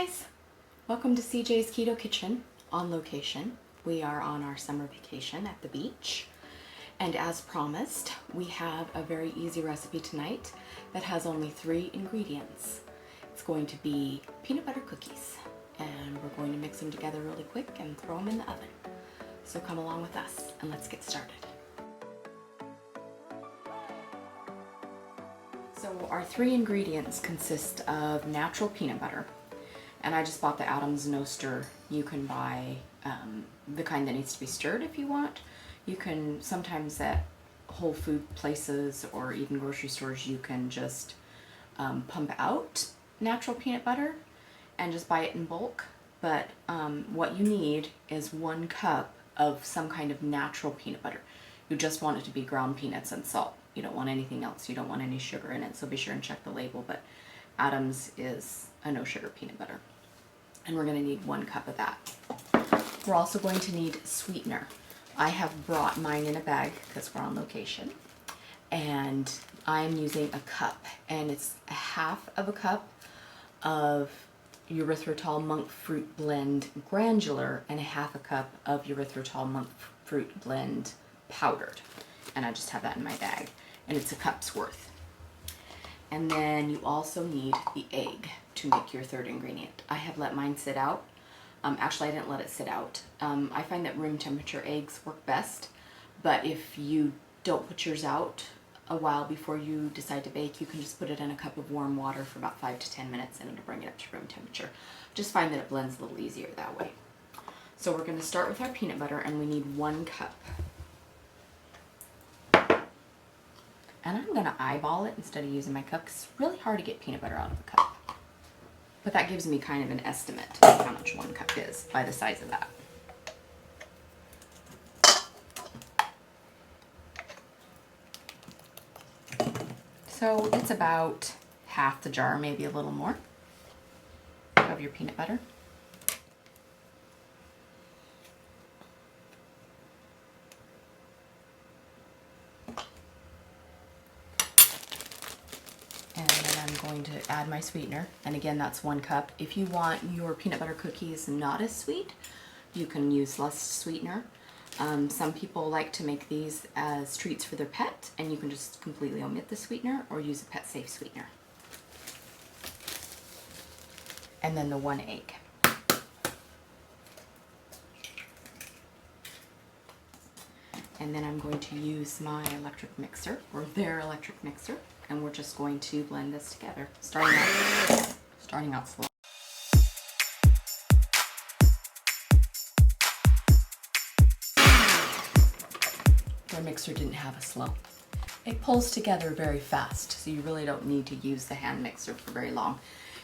guys! Welcome to CJ's Keto Kitchen on location. We are on our summer vacation at the beach. And as promised, we have a very easy recipe tonight that has only 3 ingredients. It's going to be peanut butter cookies. And we're going to mix them together really quick and throw them in the oven. So come along with us and let's get started. So our 3 ingredients consist of natural peanut butter, and I just bought the Adams No Stir. You can buy the kind that needs to be stirred if you want. You can sometimes at Whole Food places or even grocery stores you can just pump out natural peanut butter and just buy it in bulk. But what you need is 1 cup of some kind of natural peanut butter. You just want it to be ground peanuts and salt. You don't want anything else. You don't want any sugar in it, so be sure and check the label. But Adams is a no sugar peanut butter. And we're going to need 1 cup of that. We're also going to need sweetener. I have brought mine in a bag because we're on location. And I'm using a cup. And it's 1/2 cup of erythritol monk fruit blend granular and 1/2 cup of erythritol monk fruit blend powdered. And I just have that in my bag. And it's a cup's worth. And then you also need the egg to make your 3rd ingredient. I have let mine sit out. Actually, I didn't let it sit out. I find that room temperature eggs work best, but if you don't put yours out a while before you decide to bake, you can just put it in a cup of warm water for about 5 to 10 minutes and it'll bring it up to room temperature. Just find that it blends a little easier that way. So we're going to start with our peanut butter, and we need 1 cup. And I'm going to eyeball it instead of using my cup because it's really hard to get peanut butter out of a cup. But that gives me kind of an estimate of how much 1 cup is by the size of that. So it's about 1/2 the jar, maybe a little more, of your peanut butter. Going to add my sweetener, and again that's 1 cup. If you want your peanut butter cookies not as sweet, you can use less sweetener. Some people like to make these as treats for their pet, and you can just completely omit the sweetener or use a pet safe sweetener. And then the 1 egg. And then I'm going to use my electric mixer, or their electric mixer, and we're just going to blend this together, starting out slow. Their mixer didn't have a slow. It pulls together very fast, so you really don't need to use the hand mixer for very long.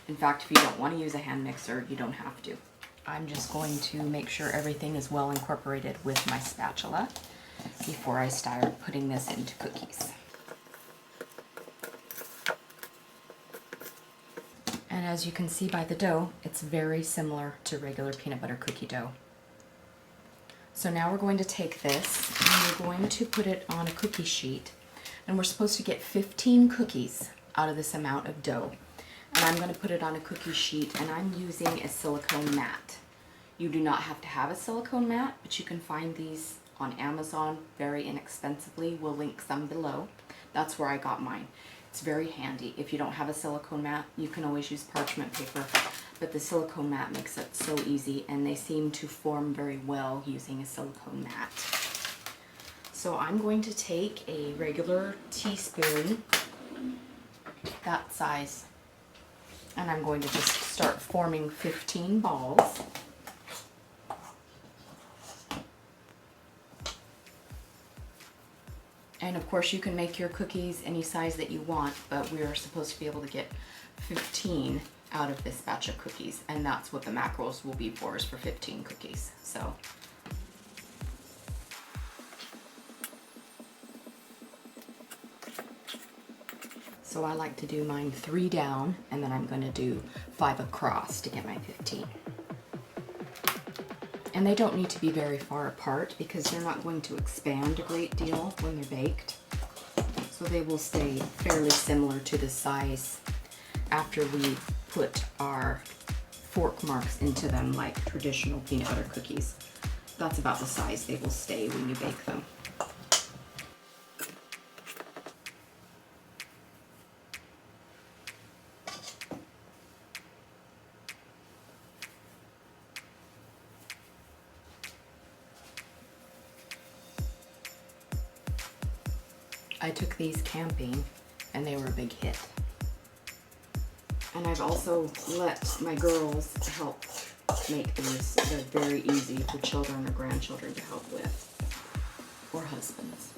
In fact, if you don't want to use a hand mixer, you don't have to. I'm just going to make sure everything is well incorporated with my spatula before I start putting this into cookies. And as you can see by the dough, it's very similar to regular peanut butter cookie dough. So now we're going to take this and we're going to put it on a cookie sheet. And we're supposed to get 15 cookies out of this amount of dough. And I'm going to put it on a cookie sheet, and I'm using a silicone mat. You do not have to have a silicone mat, but you can find these on Amazon very inexpensively. We'll link some below. That's where I got mine. It's very handy. If you don't have a silicone mat, you can always use parchment paper, but the silicone mat makes it so easy, and they seem to form very well using a silicone mat. So I'm going to take a regular teaspoon, that size, and I'm going to just start forming 15 balls. And of course you can make your cookies any size that you want, but we are supposed to be able to get 15 out of this batch of cookies, and that's what the macros will be for, is for 15 cookies. So I like to do mine 3 down, and then I'm going to do 5 across to get my 15. And they don't need to be very far apart because they're not going to expand a great deal when they're baked. So they will stay fairly similar to the size after we put our fork marks into them like traditional peanut butter cookies. That's about the size they will stay when you bake them. I took these camping and they were a big hit. And I've also let my girls help make these. They're very easy for children or grandchildren to help with, or husbands.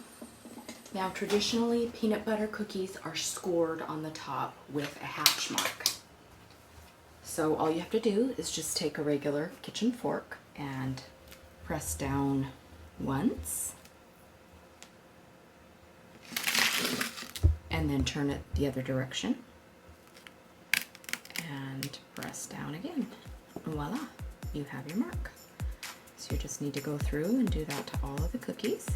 Now, traditionally, peanut butter cookies are scored on the top with a hatch mark. So all you have to do is just take a regular kitchen fork and press down once, and then turn it the other direction, and press down again. And voila, you have your mark. So you just need to go through and do that to all of the cookies.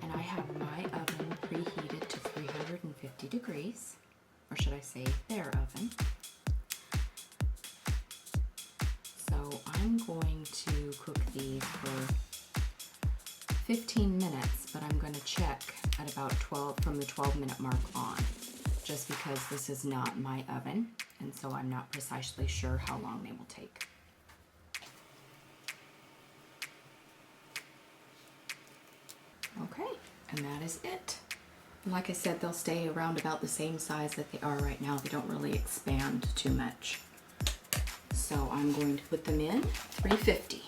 And I have my oven preheated to 350 degrees, or should I say their oven. So I'm going to cook these for 15 minutes, but I'm going to check at about 12, from the 12-minute mark on, just because this is not my oven, and so I'm not precisely sure how long they will take. Okay, and that is it. And like I said, they'll stay around about the same size that they are right now. They don't really expand too much. So I'm going to put them in 350.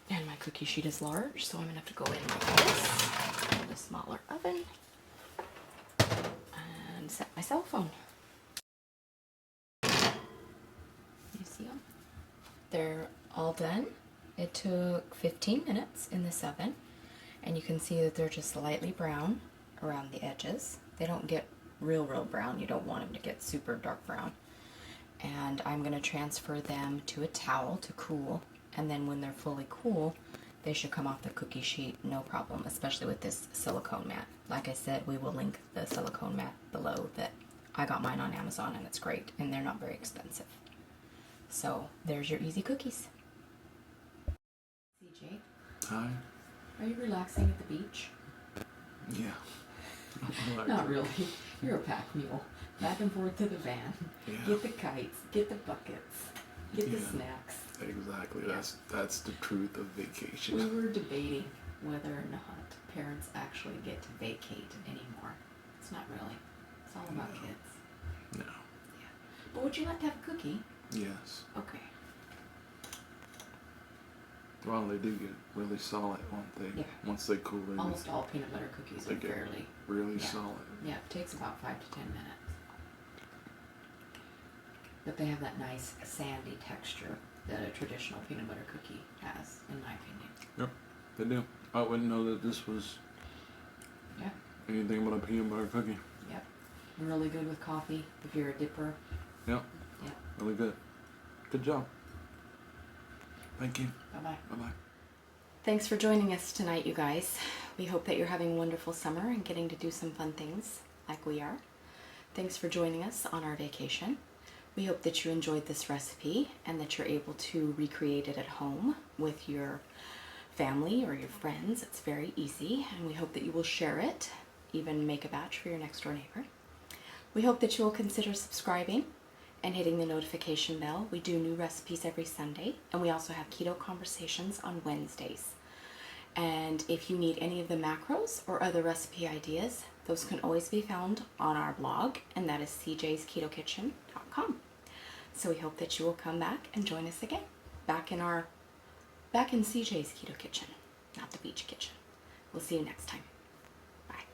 And my cookie sheet is large, so I'm going to have to go in like this, in the smaller oven, and set my cell phone. You see them? They're all done. It took 15 minutes in this oven, and you can see that they're just slightly brown around the edges. They don't get real brown. You don't want them to get super dark brown. And I'm going to transfer them to a towel to cool, and then when they're fully cool, they should come off the cookie sheet no problem, especially with this silicone mat. Like I said, we will link the silicone mat below. That I got mine on Amazon, and it's great, and they're not very expensive. So there's your easy cookies. CJ? Hi. Are you relaxing at the beach? Yeah. Not really. You're a pack mule. Back and forth to the van. Yeah. Get the kites. Get the buckets. Get the Yeah. snacks. Exactly. Yeah. That's the truth of vacation. We were debating whether or not parents actually get to vacate anymore. It's not really. It's all about No. kids. No. Yeah. But would you like to have a cookie? Yes. Okay. Well, they do get really solid, won't they? Yeah. Once they cool, they Almost all peanut butter cookies They are get fairly. really Yeah. solid. Yeah, it takes about 5 to 10 minutes. But they have that nice sandy texture that a traditional peanut butter cookie has, in my opinion. Yep, they do. I wouldn't know that this was Yeah. anything but a peanut butter cookie. Yep. Really good with coffee if you're a dipper. Yep. Yeah. Really good. Good job. Thank you. Bye-bye. Bye-bye. Thanks for joining us tonight, you guys. We hope that you're having a wonderful summer and getting to do some fun things like we are. Thanks for joining us on our vacation. We hope that you enjoyed this recipe and that you're able to recreate it at home with your family or your friends. It's very easy, and we hope that you will share it, even make a batch for your next door neighbor. We hope that you will consider subscribing and hitting the notification bell. We do new recipes every Sunday, and we also have keto conversations on Wednesdays. And if you need any of the macros or other recipe ideas, those can always be found on our blog, and that is cjsketokitchen.com. So we hope that you will come back and join us again, back in CJ's Keto Kitchen, not the beach kitchen. We'll see you next time. Bye.